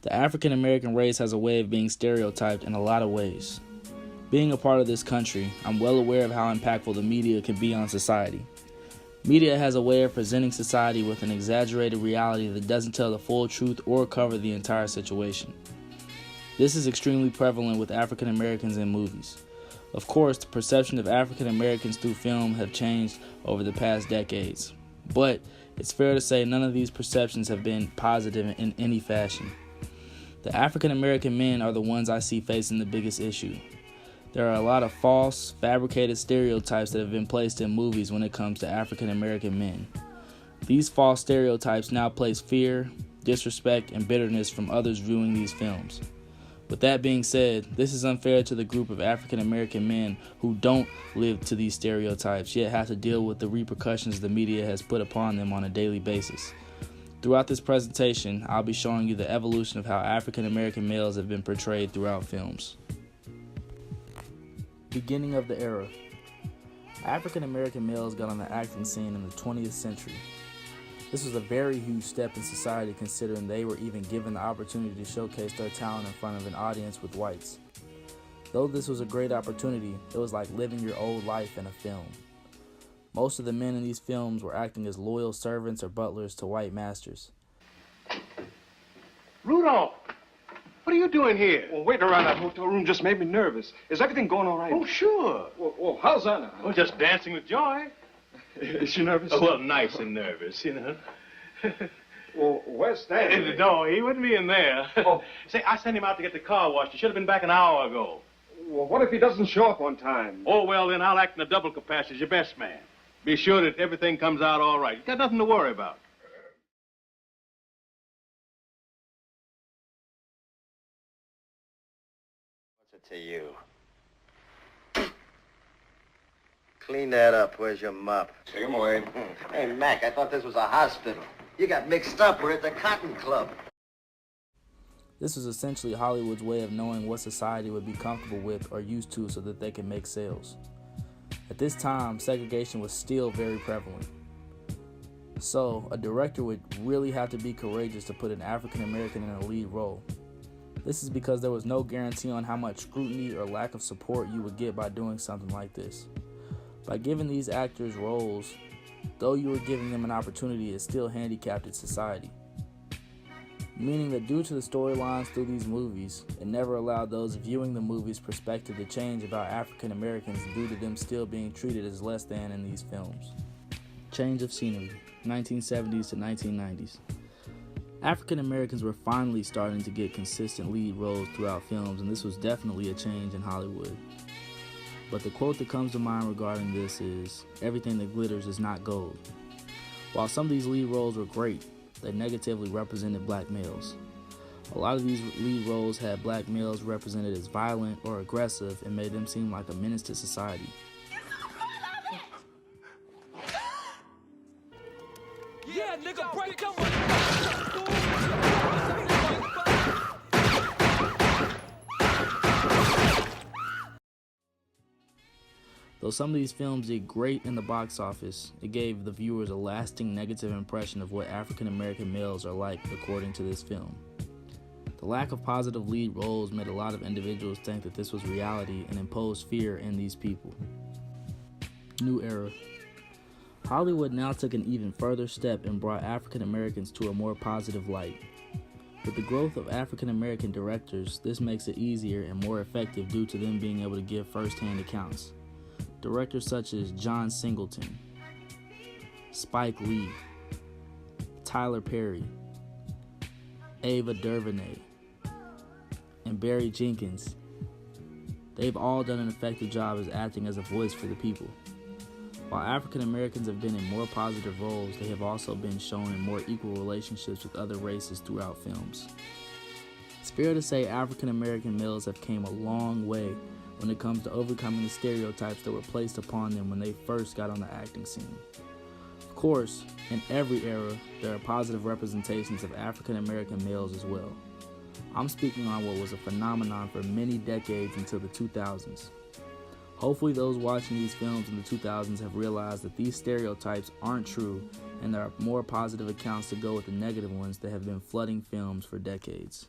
The African American race has a way of being stereotyped in a lot of ways. Being a part of this country, I'm well aware of how impactful the media can be on society. Media has a way of presenting society with an exaggerated reality that doesn't tell the full truth or cover the entire situation. This is extremely prevalent with African Americans in movies. Of course, the perception of African Americans through film have changed over the past decades, but it's fair to say none of these perceptions have been positive in any fashion. The African American men are the ones I see facing the biggest issue. There are a lot of false, fabricated stereotypes that have been placed in movies when it comes to African American men. These false stereotypes now place fear, disrespect, and bitterness from others viewing these films. With that being said, this is unfair to the group of African American men who don't live to these stereotypes, yet have to deal with the repercussions the media has put upon them on a daily basis. Throughout this presentation, I'll be showing you the evolution of how African American males have been portrayed throughout films. Beginning of the era. African American males got on the acting scene in the 20th century. This was a very huge step in society considering they were even given the opportunity to showcase their talent in front of an audience with whites. Though this was a great opportunity, it was like living your old life in a film. Most of the men in these films were acting as loyal servants or butlers to white masters. Rudolph, what are you doing here? Well, waiting around that hotel room just made me nervous. Is everything going all right? Oh, sure. Well, how's Anna? Oh, just dancing with joy. Is she nervous? Oh, well, nice and nervous, you know. Well, where's Stan? No, he wouldn't be in there. Oh. Say, I sent him out to get the car washed. He should have been back an hour ago. Well, what if he doesn't show up on time? Oh, well, then I'll act in a double capacity as your best man. Be sure that everything comes out all right. You've got nothing to worry about. What's it to you? Clean that up. Where's your mop? Take him away. Hey, Mac, I thought this was a hospital. You got mixed up. We're at the Cotton Club. This was essentially Hollywood's way of knowing what society would be comfortable with or used to so that they could make sales. At this time, segregation was still very prevalent. So, a director would really have to be courageous to put an African American in a lead role. This is because there was no guarantee on how much scrutiny or lack of support you would get by doing something like this. By giving these actors roles, though you were giving them an opportunity, it still handicapped society. Meaning that due to the storylines through these movies, it never allowed those viewing the movie's perspective to change about African Americans due to them still being treated as less than in these films. Change of scenery, 1970s to 1990s. African Americans were finally starting to get consistent lead roles throughout films, and this was definitely a change in Hollywood. But the quote that comes to mind regarding this is, "Everything that glitters is not gold." While some of these lead roles were great, they negatively represented black males. A lot of these lead roles had black males represented as violent or aggressive and made them seem like a menace to society. Yeah, nigga, break them. Though some of these films did great in the box office, it gave the viewers a lasting negative impression of what African American males are like according to this film. The lack of positive lead roles made a lot of individuals think that this was reality and imposed fear in these people. New era. Hollywood now took an even further step and brought African Americans to a more positive light. With the growth of African American directors, this makes it easier and more effective due to them being able to give first-hand accounts. Directors such as John Singleton, Spike Lee, Tyler Perry, Ava DuVernay, and Barry Jenkins, they've all done an effective job as acting as a voice for the people. While African Americans have been in more positive roles, they have also been shown in more equal relationships with other races throughout films. It's fair to say African American males have came a long way when it comes to overcoming the stereotypes that were placed upon them when they first got on the acting scene. Of course, in every era, there are positive representations of African American males as well. I'm speaking on what was a phenomenon for many decades until the 2000s. Hopefully those watching these films in the 2000s have realized that these stereotypes aren't true and there are more positive accounts to go with the negative ones that have been flooding films for decades.